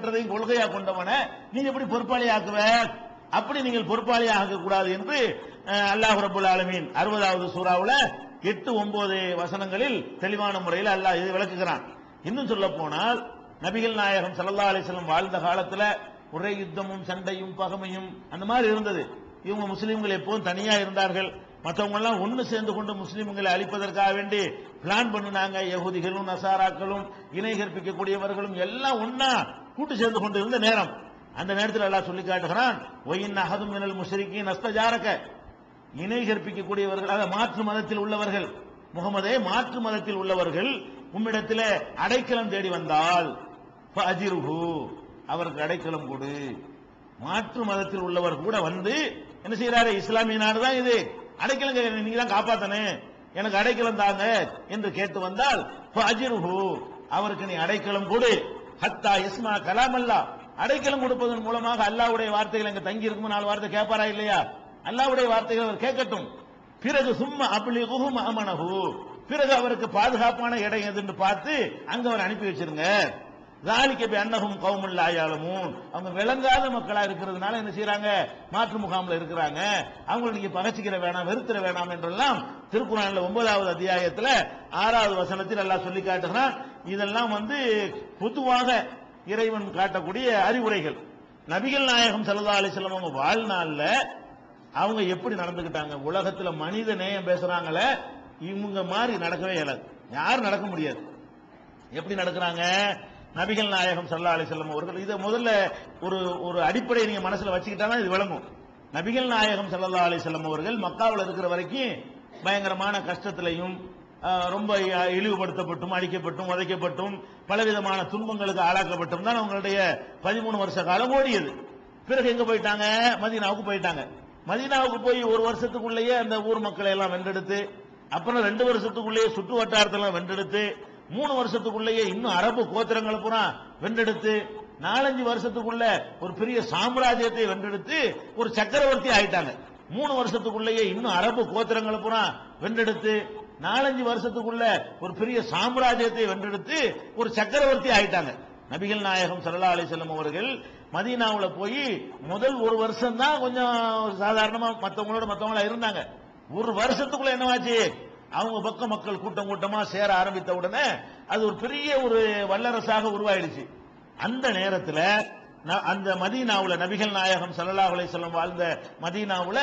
கொள்கையா கொண்டவன நீ எப்படி பொறுப்பாளி ஆக்குவ? அப்படி நீங்கள் பொறுப்பாளி ஆக கூடாது என்று அல்லாஹ் ரப்பல் ஆலமீன் 60வது சூராவுல 8, 9 வசனங்களில் தெளிவான முறையில் அல்லாஹ் இது விளக்குகிறான். இன்னும் சொல்ல போனால் நபிகள் நாயகம் ஸல்லல்லாஹு அலைஹி வஸல்லம் வாழ்ந்த காலத்துல ஒரே யுத்தமும் சண்டையும் பகைமையும் அந்த மாதிரி இருந்தது. இவங்க முஸ்லிம்கள் எப்போதும் தனியா இருந்தார்கள். மற்றவங்க எல்லாம் ஒன்னு சேர்ந்து கொண்டு முஸ்லிம்களை அழிப்பதற்காக வேண்டி பிளான் பண்ணினாங்க. யகூதிகளும் நசாராக்களும் இணை கற்பிக்கக்கூடியவர்களும் எல்லாம் ஒன்னா கூட்டு சேர்ந்து கொண்டு இருந்த நேரம். அந்த நேரத்தில் அல்லாஹ் சொல்லி காட்டுகிறான், ஒயின் அஹதும் மினல் முஷ்ரிக்கீன் அஸ்தஜாரக, இணை கற்பிக்கக்கூடியவர்கள், அதாவது மாற்று மதத்தில் உள்ளவர்கள், முகமதே மாற்று மதத்தில் உள்ளவர்கள் உம்மிடத்தில் அடைக்கலம் தேடி வந்தால் ஃபஅஜிருஹு, அவருக்கு அடைக்கலம் கொடு. மாற்று மதத்தில் உள்ளவர் கூட வந்து என்ன செய்யறாரு? இஸ்லாமிய நாடு தான் இது, அடைக்கலம் கேட்க நீங்க தான் காப்பாத்தனே, எனக்கு அடைக்கலம் தாங்க என்று கேட்டு வந்தால் ஃபஅஜிருஹு, அவருக்கு நீ அடைக்கலம் கொடு. ஹத்தா யஸ்மா கலாம் அல்லாஹ், அடைக்கலம் கொடுப்பதன் மூலமாக அல்லாஹ்வுடைய வார்த்தைகள் அங்க தங்கி இருக்கும். 4 வார்த்தை கேட்பாரா இல்லையா? அல்லாஹ்வுடைய வார்த்தைகள் அவர் கேட்கட்டும். பிறகு சும்மா அப்லிகுஹு மஅமனஹு, பிறகு அவருக்கு பாதுகாப்பான இடம் எதுன்னு பார்த்து அங்க அவர் அனுப்பி வச்சிருங்க. ذَلِكَ بِأَنَّهُمْ قَوْمٌ لَا يَعْلَمُونَ, அவங்க விளங்காத மக்களா இருக்கிறதுனால என்ன செய்யறாங்க? மாற்று முகாம்ல இருக்கிறாங்க. அவங்களை நீங்க பகச்சிக்கிற வேணாம், வெறுத்துற வேணாம் என்றெல்லாம் திருக்குர்ஆன்ல 9வது அத்தியாயத்துல 6வது வசனத்தில் அல்லாஹ் சொல்லி காட்டுகிறான். இதெல்லாம் பொதுவாக இறைவன் காட்டக்கூடிய அறிவுரைகள். நபிகள் நாயகம் ஸல்லல்லாஹு அலைஹி வஸல்லம் அவங்க வாழ்நாள்ல அவங்க எப்படி நடந்துக்கிட்டாங்க? உலகத்துல மனித நேயம் பேசுறாங்களே, இவங்க மாதிரி நடக்கவே இயலாது, யாரும் நடக்க முடியாது. எப்படி நடக்கிறாங்க? நபிகள் நாயகம் ஸல்லல்லாஹு அலைஹி வஸல்லம் அவர்கள், இதை முதல்ல ஒரு அடிப்படையை நீங்க மனசுல வச்சுக்கிட்டாதான் இது விளங்கும். நபிகள் நாயகம் ஸல்லல்லாஹு அலைஹி வஸல்லம் அவர்கள் மக்காவில் இருக்கிற வரைக்கும் பயங்கரமான கஷ்டத்திலையும் ரொம்ப இழிவுபடுத்தப்பட்டும் அடிக்கப்பட்டும் உதைக்கப்பட்டும் பலவிதமான துன்பங்களுக்கு ஆளாக்கப்பட்டும் தான் அவங்களுடைய 13 வருஷ காலம் ஓடியது. பிறகு எங்க போயிட்டாங்க? மதீனாவுக்கு போயிட்டாங்க. மதீனாவுக்கு போய் 1 வருஷத்துக்குள்ளேயே அந்த ஊர் மக்களை எல்லாம் வென்றெடுத்து, அப்புறம் 2 வருஷத்துக்குள்ளேயே சுற்று வட்டாரத்தெல்லாம் வென்றெடுத்து, 3 வருஷத்துக்குள்ளேயே இன்னும் அரபு கோத்திரங்களை பூரா வென்றெடுத்து, 4-5 வருஷத்துக்குள்ள ஒரு பெரிய சாம்ராஜ்யத்தை வென்றெடுத்து ஒரு சக்கரவர்த்தி ஆயிட்டாங்க. 3 வருஷத்துக்குள்ளேயே இன்னும் அரபு கோத்திரங்களை பூரா வென்றெடுத்து 4-5 வருஷத்துக்குள்ள ஒரு பெரிய சாம்ராஜ்யத்தை வென்றெடுத்து ஒரு சக்கரவர்த்தி ஆயிட்டாங்க. நபிகள் நாயகம் ஸல்லல்லாஹு அலைஹி வஸல்லம் அவர்கள் மதீனாவுல போய் முதல் 1 வருஷம் தான் கொஞ்சம் சாதாரணமா மத்தவங்களா இருந்தாங்க. 1 வருஷத்துக்குள்ள என்னவாச்சு? அவங்க பக்க மக்கள் கூட்டம் கூட்டமா சேர ஆரம்பித்த உடனே அது ஒரு பெரிய ஒரு வல்லரசாக உருவாயிடுச்சு. அந்த நேரத்தில் அந்த மதீனாவுல நபிகள் நாயகம் ஸல்லல்லாஹு அலைஹி வஸல்லம் வாழ்ந்த மதீனாவுல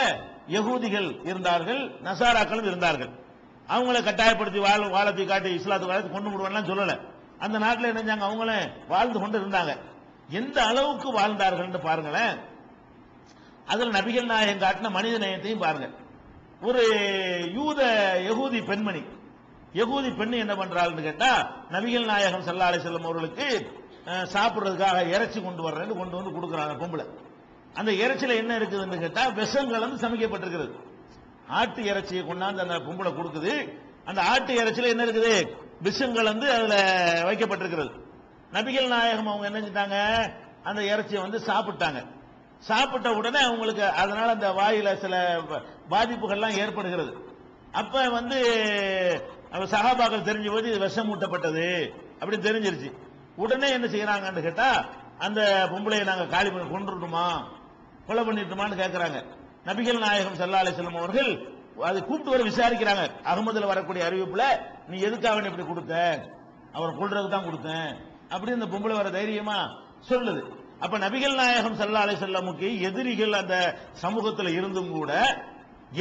யகூதிகள் இருந்தார்கள், நசாராக்களும் இருந்தார்கள். அவங்கள கட்டாயப்படுத்தி வாழத்தை காட்டி இஸ்லாத்துக்கு வாழத்தை கொண்டு விடுவான்னு சொல்லல. அந்த நாட்டில் என்ன அவங்களே வாழ்ந்து கொண்டு இருந்தாங்க. எந்த அளவுக்கு வாழ்ந்தார்கள் பாருங்களேன். அதுல நபிகள் நாயகம் காட்டின மனித நேயத்தையும் பாருங்க. ஒரு யகூதி பெண்மணி, யகூதி பெண் என்ன பண்றாள்னு கேட்டா, நபிகள் நாயகம் ஸல்லல்லாஹு அலைஹி வஸல்லம் அவர்களுக்கு சாப்பிடுறதுக்காக இறைச்சி கொண்டு வந்து கொடுக்குறாங்க பொம்பளை. அந்த இறைச்சியில என்ன இருக்குதுன்னு கேட்டா விஷம் கலந்து சமைக்கப்பட்டிருக்கிறது. ஆட்டு இறைச்சியை கொண்டாந்து அந்த பொம்பளை கொடுக்குது. அந்த ஆட்டு இறைச்சியில என்ன இருக்குது? விஷம் கலந்து அதுல வைக்கப்பட்டிருக்கிறது. நபிகள் நாயகம் அவங்க என்ன செஞ்சாங்க? அந்த இறைச்சியை சாப்பிட்டாங்க. சாப்பிட்ட உடனே அவங்களுக்கு அதனால அந்த வாயில சில பாதிப்புகள்லாம் ஏற்படுகிறது. அப்ப சஹாபாக்கள் தெரிஞ்ச போது இது விஷம் ஊட்டப்பட்டது அப்படின்னு தெரிஞ்சிருச்சு. உடனே என்ன செய்யறாங்கன்னு கேட்டா, அந்த பொம்பளையை நாங்க காலி பண்ணி கொண்டுட்டுமா கொலை பண்ணிட்டுமான்னு கேட்கிறாங்க. நபிகள் நாயகம் ஸல்லல்லாஹு அலைஹி வஸல்லம் அவர்கள் அதை கூப்பிட்டு வர விசாரிக்கிறாங்க. அகமதுல வரக்கூடிய அறிவிப்புல, நீ எதுக்காக இப்படி கொடுத்த? அவர் கொல்றதுக்கு தான் கொடுத்தேன் அப்படின்னு அந்த பொம்பளை வர தைரியமா சொல்லுது. அப்ப நபிகள் நாயகம் ஸல்லல்லாஹு அலைஹி வஸல்லமுக்கு எதிரிகள் அந்த சமூகத்தில் இருந்தும் கூட,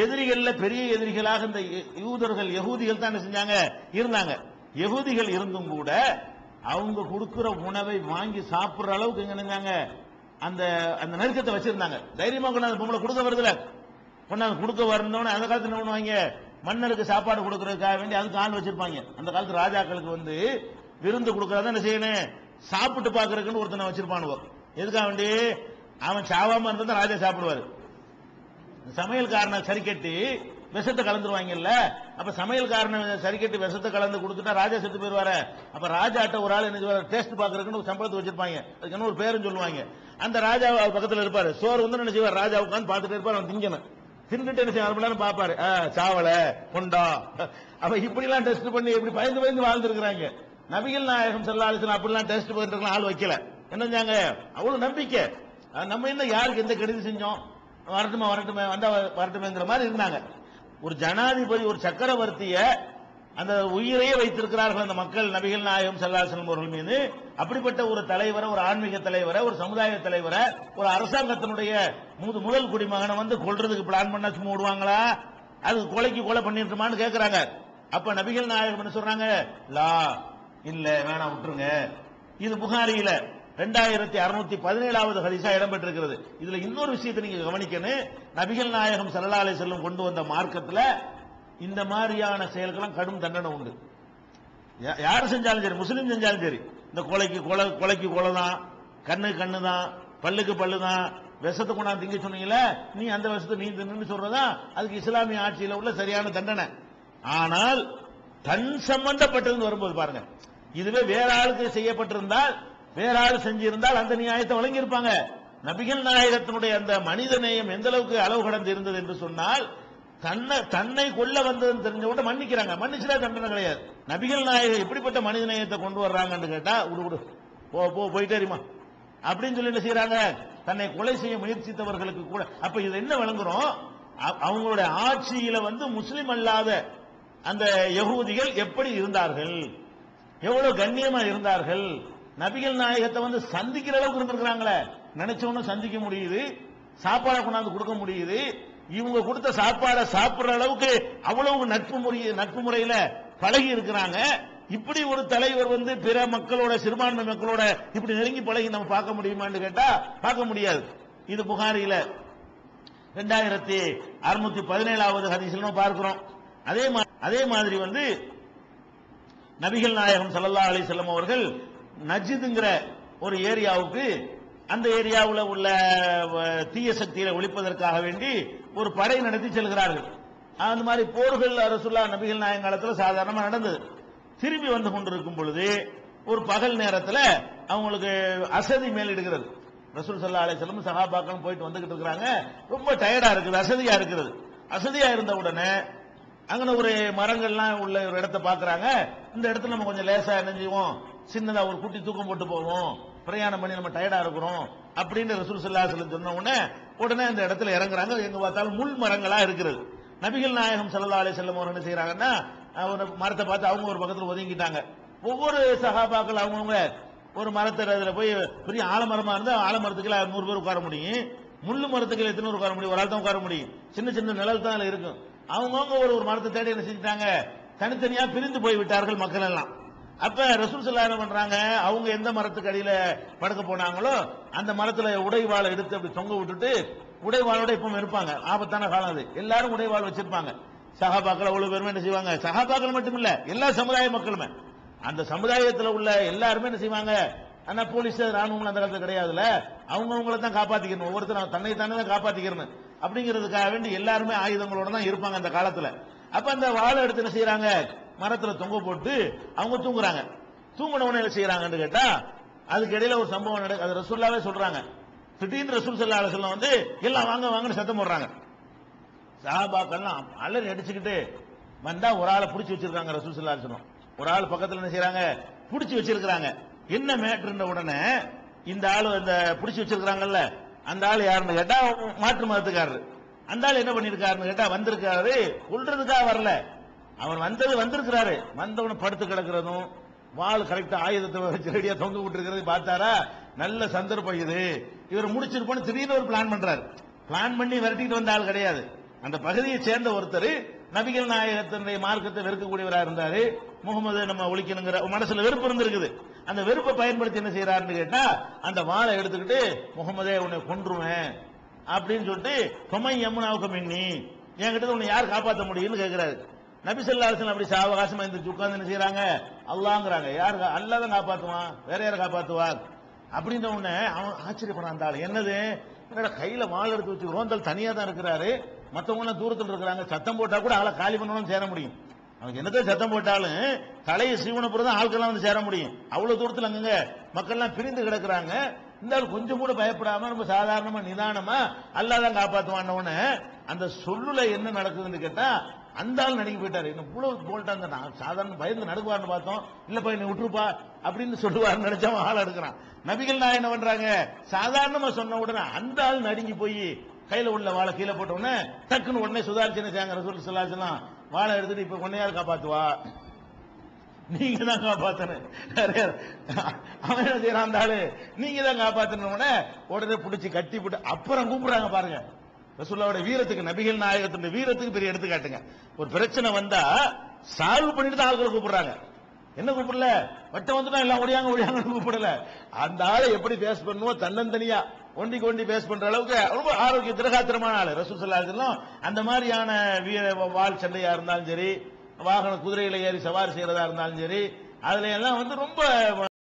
எதிரிகள்ல பெரிய எதிரிகளாக இந்த யகூதிகள் தான் செஞ்சாங்க இருந்தாங்க. யகூதிகள் இருந்தும் கூட அவங்க கொடுக்கிற உணவை வாங்கி சாப்பிடுற அளவுக்கு எங்க நினைஞ்சாங்க? அந்த அந்த நெருக்கத்தை வச்சிருந்தாங்க. தைரியமா கொண்டாந்து பொம்பளை கொடுக்க வருதுல, கொண்டாந்து கொடுக்க வரணும்னு அந்த காலத்துல என்ன பண்ணுவாங்க? மன்னருக்கு சாப்பாடு கொடுக்கறதுக்காக வேண்டி அதுக்கு ஆள் வச்சிருப்பாங்க. அந்த காலத்து ராஜாக்களுக்கு விருந்து கொடுக்கறதா என்ன செய்யணும்? சாப்பிட்டு பாக்குறதுக்குன்னு ஒருத்தனை வச்சிருப்பானுவோ. எதுக்காக வேண்டி? அவன் சாவாம இருந்தா ராஜா சாப்பிடுவாரு. சமையல்காரனை சரி கட்டி விஷத்தை கலந்துருவாங்கல்ல. அப்ப சமையல்காரனை சரி கட்டி விஷத்தை கலந்து கொடுத்துட்டா ராஜா செத்து போயிருவாரு. அப்ப ராஜாட்ட ஒரு ஆள் என்ன டேஸ்ட் பாக்குறதுக்குன்னு ஒரு சம்பளத்தை வச்சிருப்பாங்க. அதுக்கு என்ன ஒரு பேரும் சொல்லுவாங்க. அந்த ராஜா பக்கத்துல இருப்பாரு. சோறு என்ன செய்வார்? ராஜா உட்காந்து பார்த்துட்டு இருப்பாரு. அவன் திங்கணும். தின்னுட்டு என்ன செய்ய பாப்பாரு, சாவல கொண்டா. அப்ப இப்படி எல்லாம் டெஸ்ட் பண்ணி எப்படி பயந்து வாழ்ந்துருக்கிறாங்க. நபிகள் நாயகம் ஸல்லல்லாஹு அலைஹி வஸல்லம் அப்படிலாம் டெஸ்ட் பண்ணிட்டு ஆள் வைக்கல. என்ன செஞ்சாங்க? அவ்வளவு நம்பிக்கை. நம்ம என்ன யாருக்கு எந்த கெடுதி செஞ்சோம், வரட்டுமே வரட்டுமே வந்தா வரட்டுமேங்கிற மாதிரி இருந்தாங்க. ஒரு ஜனாதிபதி, ஒரு சக்கரவர்த்திய அந்த உயிரையே வைத்திருக்கிறார்கள் அந்த மக்கள் நபிகள் நாயகம் ஸல்லல்லாஹு அலைஹி வஸல்லம் அவர்கள் மீது. அப்படிப்பட்ட ஒரு தலைவரை, ஒரு ஆன்மீக தலைவரை, ஒரு சமுதாய தலைவரை, ஒரு அரசாங்கத்தினுடைய முதல் குடிமகனை வந்து கொல்றதுக்கு பிளான் பண்ணா சும்மா விடுவாங்களா? அது கொலைக்கு கொலை பண்ணிட்டுமான்னு கேட்கிறாங்க. அப்ப நபிகள் நாயகம் என்ன சொல்றாங்க? லா, இல்ல வேணாம் விட்டுருங்க. இது புகாரியில 2617வது ஹதீஸா இடம்பெற்றிருக்கிறது. இதுல இன்னொரு விஷயத்தை நீங்க கவனிக்கணும். நபிகள் நாயகம் ஸல்லல்லாஹு அலைஹி வஸல்லம் கொண்டு வந்த மார்க்கத்துல இந்த மாதிரியான செயல்களும் கடும் தண்டனை உண்டு. யாரு செஞ்சாலும் சரி, முஸ்லீம் செஞ்சாலும் சரி, இந்த கொலைக்கு கொலை தான், கண்ணு தான், பல்லுக்கு பல்லு தான், விஷத்தை கொண்டாந்து திங்க சொன்னீங்களே, நீ அந்த விஷத்தை நீ தின்னு சொல்றதா அதுக்கு இஸ்லாமிய ஆட்சியில் உள்ள சரியான தண்டனை. ஆனால் தன் சம்பந்தப்பட்டது வரும்போது பாருங்க, இதுவே வேற ஆளுக்கு செய்யப்பட்டிருந்தால், வேற ஆள் செஞ்சிருந்தால் அந்த நியாயத்தை வழங்கியிருப்பாங்க. நபிகள் நாயகத்தினுடைய அந்த மனித நேயம் எந்த அளவுக்கு அளவு கடந்து இருந்தது என்று சொன்னால், தன்னை கொல்ல வந்ததுன்னு தெரிஞ்ச உடனே மன்னிக்கிறாங்க. மன்னிச்சுட்டா தண்டனை கிடையாது. நபிகள் நாயகம் எப்படிப்பட்ட மனித நேயத்தை கொண்டு வர்றாங்கன்னு கேட்டா, விடு போயிட்டே இருமா அப்படின்னு சொல்லி என்ன செய்யறாங்க? தன்னை கொலை செய்ய முயற்சித்தவர்களுக்கு கூட. அப்ப இது என்ன வழங்குறோம்? அவங்களுடைய ஆட்சியில வந்து முஸ்லிம் அல்லாத அந்த யகூதிகள் எப்படி இருந்தார்கள், எவ்வளவு கண்ணியமா இருந்தார்கள், நபிகள் நாயகத்தை வந்து சந்திக்கிற அளவுக்கு இருந்திருக்கிறாங்களே, நினைச்சவனும் சந்திக்க முடியுது, சாப்பாடை கொண்டாந்து கொடுக்க முடியுது, இவங்க கொடுத்த சாப்பாடை சாப்பிடுற அளவுக்கு அவ்வளவு நட்பு முறையில பழகி இருக்கிறாங்க. இப்படி ஒரு தலைவர் வந்து பிற மக்களோட, சிறுபான்மை மக்களோட இப்படி நெருங்கி பழகி நம்ம பார்க்க முடியுமான்னு கேட்டா பார்க்க முடியாது. இது புகாரியில 2617வது ஹதீஸ்ல பார்க்கிறோம். அதே மாதிரி வந்து நபிகள் நாயகம் ஸல்லல்லாஹு அலைஹி வஸல்லம் அவர்கள் நஜ்துங்கிற ஒரு ஏரியாவுக்கு, அந்த ஏரியாவில் உள்ள தீய சக்தியை ஒழிப்பதற்காக வேண்டி ஒரு படை நடத்தி செல்கிறார்கள். அந்த மாதிரி போர்கள் ரசூலுல்லாஹ் நபிகள் நாயகம் காலத்தில் சாதாரணமா நடந்தது. திரும்பி வந்து கொண்டிருக்கும் பொழுது ஒரு பகல் நேரத்தில் அவங்களுக்கு அசதி மேலிடுகிறது. ரசூல் ஸல்லல்லாஹு அலைஹி வஸல்லம் சஹாபாக்கள் போயிட்டு வந்துகிட்டு இருக்கிறாங்க. ரொம்ப டயர்டா இருக்குது, அசதியா இருக்கிறது. அசதியா இருந்த உடனே அங்க ஒரு மரங்கள்லாம் உள்ள ஒரு இடத்தை பாக்குறாங்க. இந்த இடத்துல நம்ம கொஞ்சம் லேசா என்ன செய்வோம், சின்னதா ஒரு குட்டி தூக்கம் போட்டு போவோம், பிரயாணம் பண்ணி நம்ம டயர்டா இருக்கிறோம் அப்படின்னு ரசூல் ஸல்லல்லாஹு அலைஹி வஸல்லம் சொன்ன உடனே அந்த இடத்துல இறங்குறாங்க. எங்க பார்த்தாலும் முள் மரங்களா இருக்கிறது. நபிகள் நாயகம் ஸல்லல்லாஹு அலைஹி வஸல்லம் அவங்க என்ன செய்யறாங்கன்னா, ஒரு மரத்தை பார்த்து அவங்க ஒரு பக்கத்துல ஒதுங்கிட்டாங்க. ஒவ்வொரு சஹாபாக்கள் அவங்கவுங்க ஒரு மரத்துல போய், பெரிய ஆலமரமா இருந்தா ஆலமரத்துக்குள்ள 100 பேர் உட்கார முடியும், முள்ளு மரத்துக்கு எத்தனை உட்கார முடியும், ஒரு ஆள் தான் உட்கார முடியும், சின்ன சின்ன நிழல் தான் இருக்கும். அவங்கவுங்க ஒரு மரத்தை தேடி என்ன செஞ்சுட்டாங்க, தனித்தனியா பிரிந்து போய் விட்டார்கள் மக்கள் எல்லாம். அப்ப ரசூல் ஸல்லல்லாஹு அலைஹி வஸல்லம் என்ன பண்றாங்க, அவங்க எந்த மரத்துக்கு அடியில படுக்க போனாங்களோ அந்த மரத்துல உடைவாளை எடுத்து அப்படி தொங்க விட்டுட்டு, உடைவாளோட இப்பவும் இருப்பாங்க, ஆபத்தான காலம் அது, எல்லாரும் உடைவாள் வச்சிருப்பாங்க. சஹாபாக்கள் அவ்வளவு பேருமே என்ன செய்வாங்க, சஹாபாக்கள் மட்டும் இல்ல எல்லா சமுதாய மக்களுமே, அந்த சமுதாயத்தில் உள்ள எல்லாருமே என்ன செய்வாங்க, ஆனா போலீஸ் ராணுவம் அந்த காலத்துல கிடையாதுல, அவங்கவுங்களை தான் காப்பாத்திக்கணும், ஒவ்வொருத்தரும் தன்னை தானே தான் காப்பாத்திக்கணும் அப்படிங்கிறதுக்காக வேண்டி எல்லாருமே ஆயுதங்களோட தான் இருப்பாங்க அந்த காலத்துல. அப்ப அந்த வாழை எடுத்து என்ன செய்யறாங்க, மரத்துல தொங்க போட்டு அவங்க தூங்குறாங்க. தூங்கின உடனே என்ன செய்யறாங்கன்னு கேட்டா, அதுக்கு இடையில ஒரு சம்பவம் நடக்குது. அது ரசூலுல்லாஹ்வே சொல்றாங்க. திடீர்னு ரசூல் ஸல்லல்லாஹு அலைஹி வஸல்லம் வந்து எல்லாம் வாங்க வாங்கன்னு சத்தம் போடுறாங்க. சஹாபாக்கள்லாம் அலறி அடிச்சுக்கிட்டு வந்தா ஒரு ஆளை பிடிச்சி வச்சிருக்காங்க ரசூல் ஸல்லல்லாஹு அலைஹி வஸல்லம். ஒரு ஆள் பக்கத்துல என்ன செய்யறாங்க, பிடிச்சி வச்சிருக்காங்க. என்ன மேட்டர்ன்ற உடனே இந்த ஆளு அந்த பிடிச்சி வச்சிருக்காங்கல்ல, அந்த ஆள் யாருன்னு கேட்டா மாற்று மதத்துக்காரரு. அந்த ஆள் என்ன பண்ணிருக்காருன்னு கேட்டா, வந்திருக்காரு கொல்றதுக்காக வரல, அவர் வந்திருக்கிறாரு. வந்தவன படுத்து கிடக்கிறதும், வாள் கரெக்டா ஆயுதத்தை வச்சு ரெடியா தொங்க விட்டுருக்கிறது பார்த்தாரா, நல்ல சந்தர்ப்பம் இது, இவர் முடிச்சிருப்போன்னு திடீர்னு ஒரு பிளான் பண்றாரு. பிளான் பண்ணி விரட்டிட்டு வந்த ஆள் கிடையாது. அந்த பகுதியை சேர்ந்த ஒருத்தர் நபிகள் நாயகத்தினுடைய மார்க்கத்தை வெறுக்கக்கூடியவராக இருந்தாரு. முகமது நம்ம ஒழிக்கணுங்கிற மனசுல வெறுப்பு இருந்திருக்குது. அந்த வெறுப்பை பயன்படுத்தி என்ன செய்யறாருன்னு கேட்டா, அந்த வாளை எடுத்துக்கிட்டு முகமதே உன்னை கொன்றுவேன் அப்படின்னு சொல்லிட்டு, தொமை யமுனாவுக்கு மின்னி என்கிட்ட உன்னை யார் காப்பாற்ற முடியும்னு கேட்கிறாரு. நபி ஸல்லல்லாஹு அலைஹி வஸல்லம் அப்படி சாவகாசமா எந்திரிச்சு உட்கார்ந்து என்ன செய்யறாங்க, அல்லாஹ்ங்கறாங்க. யார் அல்லாஹ் தான் காப்பாத்துவான், வேற யாரை காப்பாத்துவார் அப்படின்ற உடனே அவன் ஆச்சரியப்படான். அந்த ஆள் என்னது, கையில வாள் எடுத்து வச்சு ரோந்தல் தனியா தான் இருக்கிறாரு, மற்றவங்க தூரத்தில் இருக்கிறாங்க, சத்தம் போட்டா கூட ஆளை காலி பண்ணணும் சேர முடியும். அவங்க என்னதான் சத்தம் போட்டாலும் தலையை சீவன தான் ஆட்கள்லாம் வந்து சேர முடியும். அவ்வளவு தூரத்தில் அங்க மக்கள்லாம் பிரிந்து கிடக்குறாங்க. இந்த ஆள் கொஞ்சம் கூட பயப்படாம ரொம்ப சாதாரணமா நிதானமா அல்லாஹ் தான் காப்பாத்துவான. அந்த சொல்லுல என்ன நடக்குதுன்னு கேட்டா, அந்த ஆள் நடுங்கி போயிட்டாரு. என்ன இவ்வளவு போல்ட்டா இருந்தா சாதாரண பயந்து நடுக்குவார்னு பார்த்தோம், இல்லப்பா என்ன விட்டுருப்பா அப்படின்னு சொல்லுவாருன்னு நினைச்சவன் ஆள் எடுக்கிறான். நபிகள் நாயகம் என்ன பண்றாங்க, சாதாரணமா சொன்ன உடனே அந்த ஆள் நடுங்கி போய் கையில உள்ள வாழை கீழே போட்ட உடனே டக்குன்னு உடனே சுதாரிச்சுன்னு செய்யாங்க. ரசூல் ஸல்லல்லாஹு அலைஹி வஸல்லம் வாழை எடுத்துட்டு இப்ப உன்னை யார் காப்பாத்துவா, நீங்க தான் காப்பாத்தணும். அவன் என்ன செய்யறான் அந்த ஆளு, நீங்க தான் காப்பாத்தணும். உடனே பிடிச்சி கட்டி போட்டு அப்புறம் கூப்பிடுறாங்க பாருங்க. ரசூலுல்லாஹ்வுடைய வீரத்துக்கு, நபிகள் நாயகத்துடைய வீரத்துக்கு பெரிய எடுத்துக்காட்டுங்க. ஒரு பிரச்சனை வந்தா சால்வ் பண்ணிட்டு தான் ஆட்களை கூப்பிடுறாங்க. என்ன கூப்பிடல, வட்டம் வந்துட்டா எல்லாம் ஒடியாங்க கூப்பிடல. அந்த ஆளை எப்படி பேஸ் பண்ணுவோம், தன்னந்தனியா ஒண்டிக்கு ஒண்டி பேஸ் பண்ற அளவுக்கு ரொம்ப ஆரோக்கிய திரகாத்திரமான ஆளு ரசூல் ஸல்லல்லாஹு அலைஹி வஸல்லம். அந்த மாதிரியான வாள் சண்டையா இருந்தாலும் சரி, வாகன குதிரைகளை ஏறி சவாரி செய்யறதா இருந்தாலும் சரி, அதுல எல்லாம் ரொம்ப